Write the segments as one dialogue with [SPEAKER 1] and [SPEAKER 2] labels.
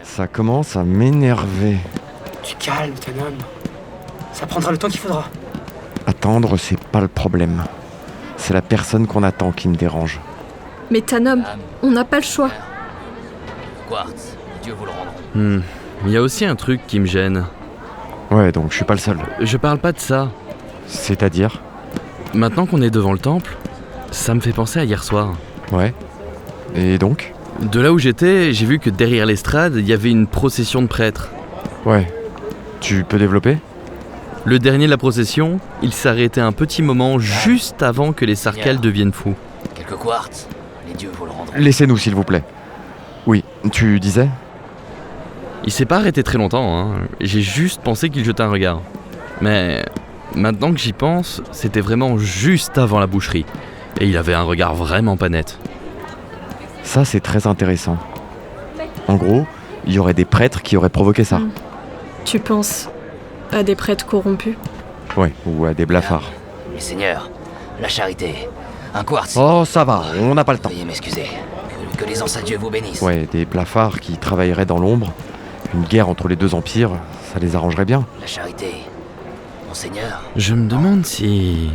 [SPEAKER 1] Ça commence à m'énerver.
[SPEAKER 2] Tu calmes, Tanom. Ça prendra le temps qu'il faudra.
[SPEAKER 1] Attendre, c'est pas le problème. C'est la personne qu'on attend qui me dérange.
[SPEAKER 3] Mais Tanom, on n'a pas le choix.
[SPEAKER 4] Quartz, Dieu vous le rendront.
[SPEAKER 5] Il y a aussi un truc qui me gêne.
[SPEAKER 1] Ouais, donc je suis pas le seul.
[SPEAKER 5] Je parle pas de ça.
[SPEAKER 1] C'est-à-dire ?
[SPEAKER 5] Maintenant qu'on est devant le temple, ça me fait penser à hier soir.
[SPEAKER 1] Ouais. Et donc ?
[SPEAKER 5] De là où j'étais, j'ai vu que derrière l'estrade, il y avait une procession de prêtres.
[SPEAKER 1] Ouais. Tu peux développer ?
[SPEAKER 5] Le dernier de la procession, il s'arrêtait un petit moment juste avant que les Sarkels deviennent fous.
[SPEAKER 4] Quelques quartz, les dieux vous le rendront.
[SPEAKER 1] Laissez-nous, s'il vous plaît. Oui, tu disais ?
[SPEAKER 5] Il s'est pas arrêté très longtemps, hein. J'ai juste pensé qu'il jetait un regard. Mais maintenant que j'y pense, c'était vraiment juste avant la boucherie. Et il avait un regard vraiment pas net.
[SPEAKER 1] Ça, c'est très intéressant. En gros, il y aurait des prêtres qui auraient provoqué ça.
[SPEAKER 3] Tu penses à des prêtres corrompus?
[SPEAKER 1] Ouais, ou à des blafards.
[SPEAKER 4] Les seigneurs, la charité, un quartz.
[SPEAKER 1] Oh, ça va, on n'a pas le temps.
[SPEAKER 4] Veuillez m'excuser. Que les anciens dieux vous bénissent.
[SPEAKER 1] Ouais, des blafards qui travailleraient dans l'ombre. Une guerre entre les deux empires, ça les arrangerait bien.
[SPEAKER 4] La charité, monseigneur.
[SPEAKER 5] Je me demande si...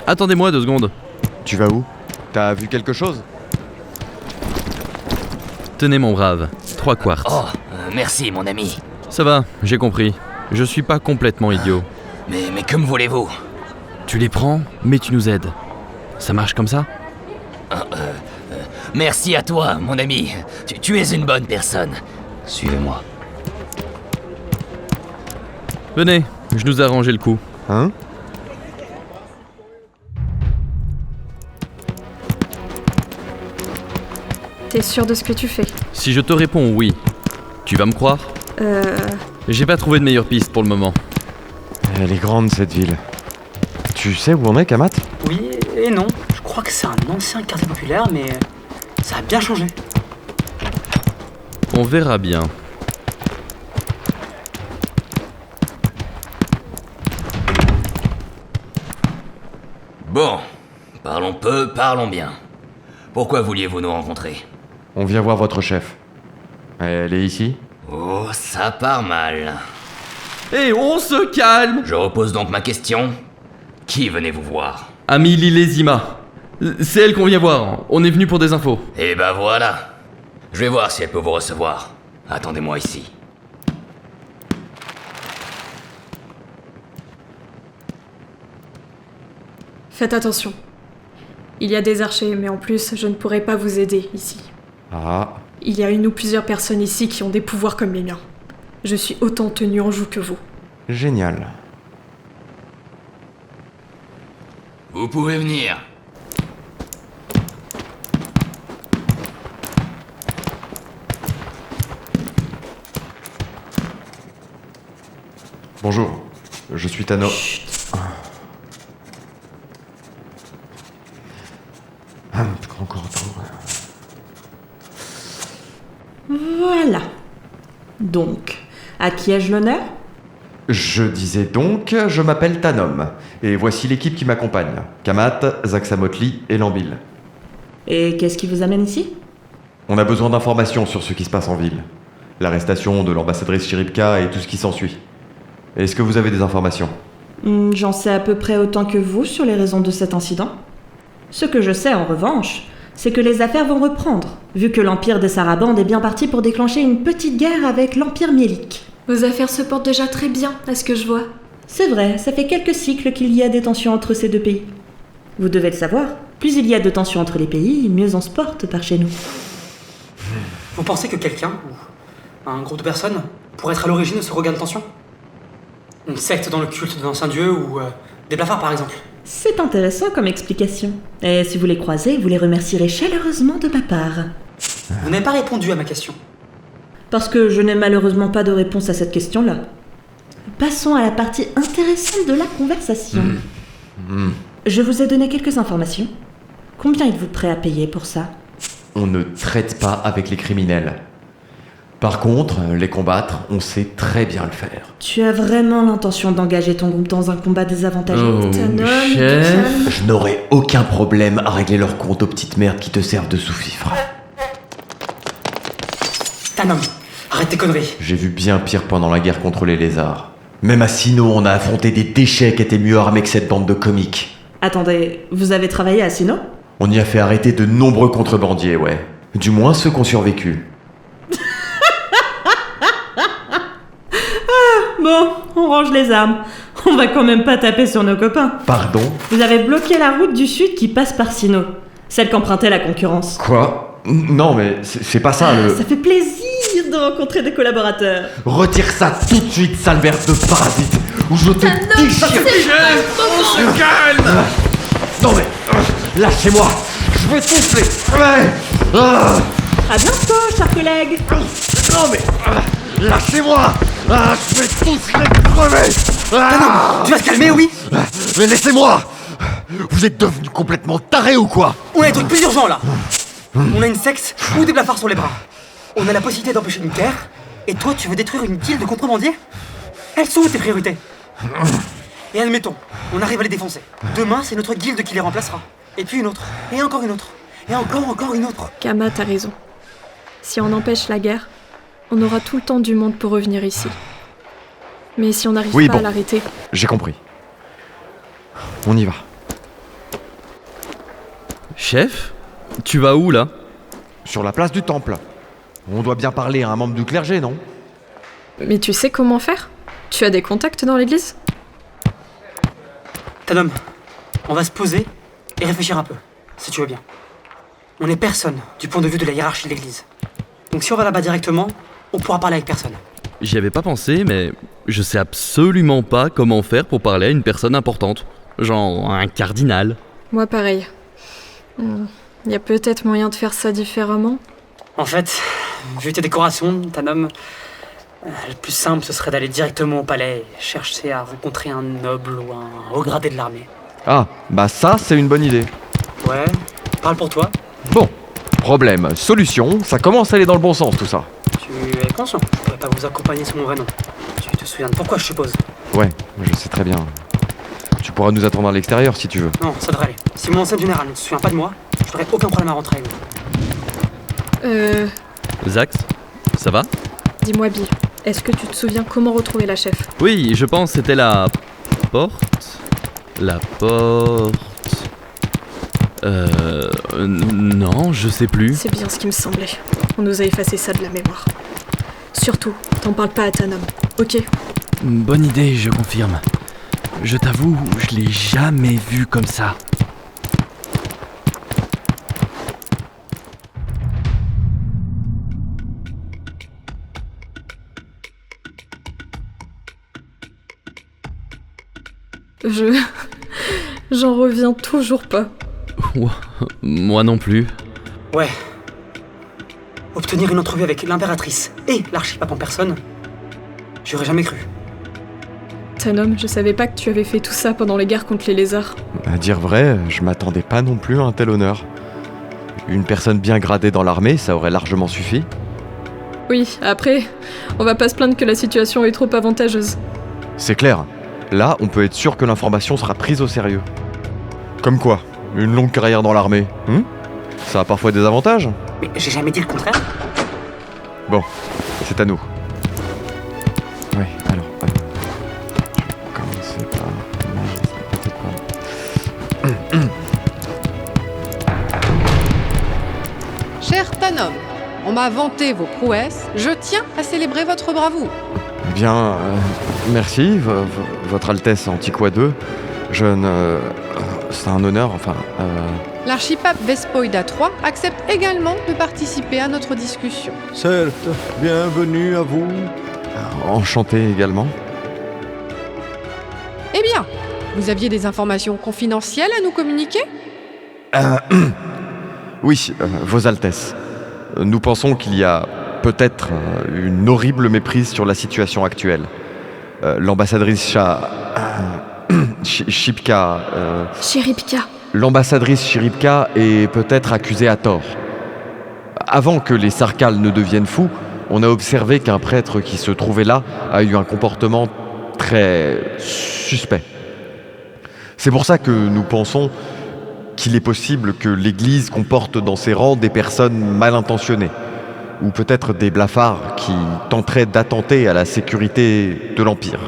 [SPEAKER 5] Attendez-moi 2 secondes.
[SPEAKER 1] Tu vas où ? T'as vu quelque chose ?
[SPEAKER 5] Tenez mon brave, 3 quartz.
[SPEAKER 4] Oh, merci mon ami.
[SPEAKER 5] Ça va, j'ai compris. Je suis pas complètement idiot.
[SPEAKER 4] Mais que me voulez-vous?
[SPEAKER 5] Tu les prends, mais tu nous aides. Ça marche comme ça ?
[SPEAKER 4] Merci à toi, mon ami. Tu es une bonne personne. Suivez-moi.
[SPEAKER 5] Venez, je nous ai arrangé le coup.
[SPEAKER 1] Hein ?
[SPEAKER 3] T'es sûr de ce que tu fais?
[SPEAKER 5] Si je te réponds oui, tu vas me croire ? J'ai pas trouvé de meilleure piste pour le moment.
[SPEAKER 1] Elle est grande, cette ville. Tu sais où on est, Kamat ?
[SPEAKER 2] Oui et non. Je crois que c'est un ancien quartier populaire, mais ça a bien changé.
[SPEAKER 5] On verra bien.
[SPEAKER 4] Bon, parlons peu, parlons bien. Pourquoi vouliez-vous nous rencontrer?
[SPEAKER 1] On vient voir votre chef. Elle est ici ?
[SPEAKER 4] Oh, ça part mal.
[SPEAKER 5] Hé, on se calme !
[SPEAKER 4] Je repose donc ma question. Qui venez-vous voir?
[SPEAKER 5] Amélie Lésima. C'est elle qu'on vient voir. On est venu pour des infos.
[SPEAKER 4] Eh ben voilà. Je vais voir si elle peut vous recevoir. Attendez-moi ici.
[SPEAKER 3] Faites attention. Il y a des archers, mais en plus, je ne pourrai pas vous aider ici.
[SPEAKER 1] Ah,
[SPEAKER 3] Il y a une ou plusieurs personnes ici qui ont des pouvoirs comme les miens. Je suis autant tenue en joue que vous.
[SPEAKER 1] génial.
[SPEAKER 4] Vous pouvez venir.
[SPEAKER 1] Bonjour, je suis Tano. Encore trop.
[SPEAKER 6] Voilà. Donc, à qui ai-je l'honneur?
[SPEAKER 1] Je disais donc, je m'appelle Tanom. Et voici l'équipe qui m'accompagne. Kamat, Zaxamotli et Lambil.
[SPEAKER 6] Et qu'est-ce qui vous amène ici?
[SPEAKER 1] On a besoin d'informations sur ce qui se passe en ville. L'arrestation de l'ambassadrice Chiripka et tout ce qui s'ensuit. Est-ce que vous avez des informations ?
[SPEAKER 6] J'en sais à peu près autant que vous sur les raisons de cet incident. Ce que je sais en revanche, c'est que les affaires vont reprendre, vu que l'Empire des Sarabandes est bien parti pour déclencher une petite guerre avec l'Empire Miélique.
[SPEAKER 3] Vos affaires se portent déjà très bien, à ce que je vois.
[SPEAKER 6] C'est vrai, ça fait quelques cycles qu'il y a des tensions entre ces deux pays. Vous devez le savoir, plus il y a de tensions entre les pays, mieux on se porte par chez nous.
[SPEAKER 2] Vous pensez que quelqu'un, ou un groupe de personnes, pourrait être à l'origine de ce regain de tension? Une secte dans le culte d'un ancien dieu, ou des blafards par exemple?
[SPEAKER 6] C'est intéressant comme explication. Et si vous les croisez, vous les remercierez chaleureusement de ma part.
[SPEAKER 2] Vous n'avez pas répondu à ma question.
[SPEAKER 6] Parce que je n'ai malheureusement pas de réponse à cette question-là. Passons à la partie intéressante de la conversation. Je vous ai donné quelques informations. Combien êtes-vous prêt à payer pour ça?
[SPEAKER 1] On ne traite pas avec les criminels. Par contre, les combattre, on sait très bien le faire.
[SPEAKER 6] Tu as vraiment l'intention d'engager ton groupe dans un combat désavantagé?
[SPEAKER 5] Oh,
[SPEAKER 3] Tanom,
[SPEAKER 5] chef.
[SPEAKER 1] Je n'aurai aucun problème à régler leur compte aux petites merdes qui te servent de sous-fifre.
[SPEAKER 2] Tanom, Arrête tes conneries.
[SPEAKER 1] J'ai vu bien pire pendant la guerre contre les lézards. Même à Sinnoh, on a affronté des déchets qui étaient mieux armés que cette bande de comiques.
[SPEAKER 6] Attendez, vous avez travaillé à Sinnoh?
[SPEAKER 1] On y a fait arrêter de nombreux contrebandiers, ouais. Du moins ceux qui ont survécu.
[SPEAKER 6] Bon, on range les armes. On va quand même pas taper sur nos copains.
[SPEAKER 1] Pardon?
[SPEAKER 6] Vous avez bloqué la route du sud qui passe par Sinnoh, celle qu'empruntait la concurrence.
[SPEAKER 1] Quoi? Non mais c'est pas ça le...
[SPEAKER 6] Ça fait plaisir de rencontrer des collaborateurs.
[SPEAKER 1] Retire ça tout de suite, sale merde de parasite, ou je te déchire.
[SPEAKER 4] On se calme.
[SPEAKER 1] Non mais... lâchez-moi. Je vais souffler. Ouais.
[SPEAKER 6] À bientôt, chers collègues.
[SPEAKER 1] Non mais... lâchez-moi. Je vais tous les crever.
[SPEAKER 2] Tu vas te calmer, oui?
[SPEAKER 1] Mais laissez-moi. Vous êtes devenus complètement tarés ou quoi?
[SPEAKER 2] On a des trucs plus urgents là. On a une sexe ou des blafards sur les bras. On a la possibilité d'empêcher une guerre. Et toi, tu veux détruire une guilde de contrebandiers? Elles sont où tes priorités? Et admettons, on arrive à les défoncer. Demain, c'est notre guilde qui les remplacera. Et puis une autre. Et encore une autre. Et encore une autre.
[SPEAKER 3] Kama, t'as raison. Si on empêche la guerre, on aura tout le temps du monde pour revenir ici. Mais si on n'arrive pas à l'arrêter...
[SPEAKER 1] J'ai compris. On y va.
[SPEAKER 5] Chef? Tu vas où, là?
[SPEAKER 1] Sur la place du temple. On doit bien parler à un membre du clergé, non?
[SPEAKER 3] Mais tu sais comment faire? Tu as des contacts dans l'église?
[SPEAKER 2] Tanom, on va se poser et réfléchir un peu, si tu veux bien. On est personne du point de vue de la hiérarchie de l'église. Donc si on va là-bas directement, on pourra parler avec personne.
[SPEAKER 5] J'y avais pas pensé, mais je sais absolument pas comment faire pour parler à une personne importante. Genre un cardinal.
[SPEAKER 3] Moi, pareil. Il y a peut-être moyen de faire ça différemment.
[SPEAKER 2] En fait, vu tes décorations, Tanom, le plus simple ce serait d'aller directement au palais et chercher à rencontrer un noble ou un haut gradé de l'armée.
[SPEAKER 1] Ah, bah ça, c'est une bonne idée.
[SPEAKER 2] Ouais, parle pour toi.
[SPEAKER 1] Bon, problème, solution, ça commence à aller dans le bon sens tout ça.
[SPEAKER 2] Tu es conscient, je pourrais pas vous accompagner sous mon vrai nom. Tu te souviens de pourquoi, je suppose?
[SPEAKER 1] Ouais, je sais très bien. Tu pourras nous attendre à l'extérieur si tu veux.
[SPEAKER 2] Non, ça devrait aller. Si mon ancien général ne se souvient pas de moi, je n'aurai aucun problème à rentrer avec vous.
[SPEAKER 5] Zax, ça va?
[SPEAKER 3] Dis-moi, Bi, est-ce que tu te souviens comment retrouver la chef?
[SPEAKER 5] Oui, je pense que c'était la porte. La porte. Non, je sais plus.
[SPEAKER 3] C'est bien ce qui me semblait. On nous a effacé ça de la mémoire. Surtout, t'en parles pas à Tanom, ok?
[SPEAKER 5] Bonne idée, je confirme. Je t'avoue, je l'ai jamais vu comme ça.
[SPEAKER 3] J'en reviens toujours pas.
[SPEAKER 5] Moi non plus.
[SPEAKER 2] Ouais. Obtenir une entrevue avec l'impératrice et l'archipape en personne, j'aurais jamais cru.
[SPEAKER 3] Tanom, je savais pas que tu avais fait tout ça pendant les guerres contre les lézards.
[SPEAKER 1] À dire vrai, je m'attendais pas non plus à un tel honneur. Une personne bien gradée dans l'armée, ça aurait largement suffi.
[SPEAKER 3] Oui, après, on va pas se plaindre que la situation est trop avantageuse.
[SPEAKER 1] C'est clair. Là, on peut être sûr que l'information sera prise au sérieux. Comme quoi? Une longue carrière dans l'armée, ça a parfois des avantages.
[SPEAKER 2] Mais j'ai jamais dit le contraire.
[SPEAKER 1] Bon, c'est à nous. Oui, alors... je vais commencer par... Non, peut-être pas.
[SPEAKER 7] Cher Tanom, on m'a vanté vos prouesses, je tiens à célébrer votre bravoure.
[SPEAKER 1] Bien, merci, Votre Altesse Antiqua II. Je ne... c'est un honneur, enfin...
[SPEAKER 7] L'archipape Vespoida III accepte également de participer à notre discussion.
[SPEAKER 8] Certes, bienvenue à vous.
[SPEAKER 1] Enchanté également.
[SPEAKER 7] Eh bien, vous aviez des informations confidentielles à nous communiquer?
[SPEAKER 1] Oui, Vos Altesses. Nous pensons qu'il y a peut-être une horrible méprise sur la situation actuelle. L'ambassadrice Shipka...
[SPEAKER 3] Chéripka.
[SPEAKER 1] L'ambassadrice Chiripka est peut-être accusée à tort. Avant que les Sarkals ne deviennent fous, on a observé qu'un prêtre qui se trouvait là a eu un comportement très suspect. C'est pour ça que nous pensons qu'il est possible que l'Église comporte dans ses rangs des personnes mal intentionnées, ou peut-être des blafards qui tenteraient d'attenter à la sécurité de l'Empire.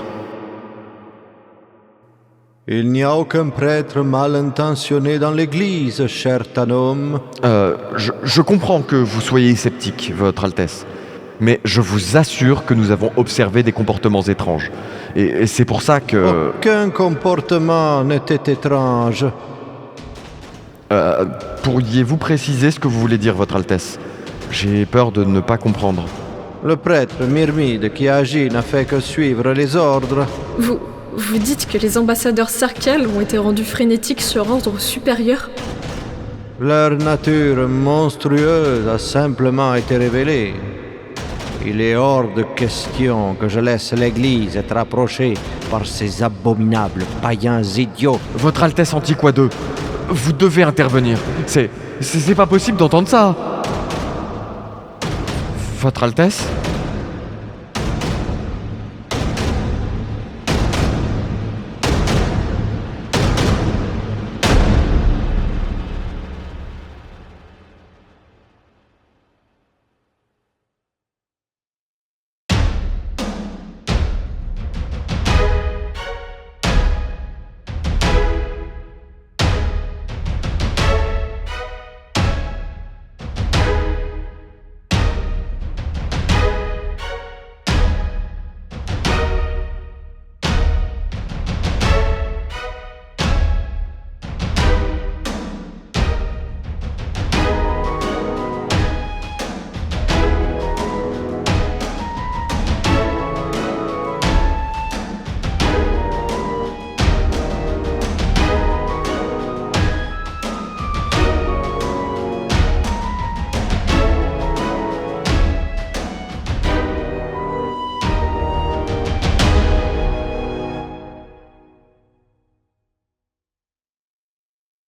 [SPEAKER 8] Il n'y a aucun prêtre mal intentionné dans l'Église, cher Tanom.
[SPEAKER 1] Je comprends que vous soyez sceptique, Votre Altesse, mais je vous assure que nous avons observé des comportements étranges. Et c'est pour ça que...
[SPEAKER 8] Aucun comportement n'était étrange.
[SPEAKER 1] Pourriez-vous préciser ce que vous voulez dire, Votre Altesse? J'ai peur de ne pas comprendre.
[SPEAKER 8] Le prêtre Myrmide qui agit n'a fait que suivre les ordres.
[SPEAKER 3] Vous dites que les ambassadeurs Sarkal ont été rendus frénétiques sur ordre supérieur?
[SPEAKER 8] Leur nature monstrueuse a simplement été révélée. Il est hors de question que je laisse l'Église être approchée par ces abominables païens idiots.
[SPEAKER 1] Votre Altesse Antiqua II, vous devez intervenir. C'est pas possible d'entendre ça. Votre Altesse ?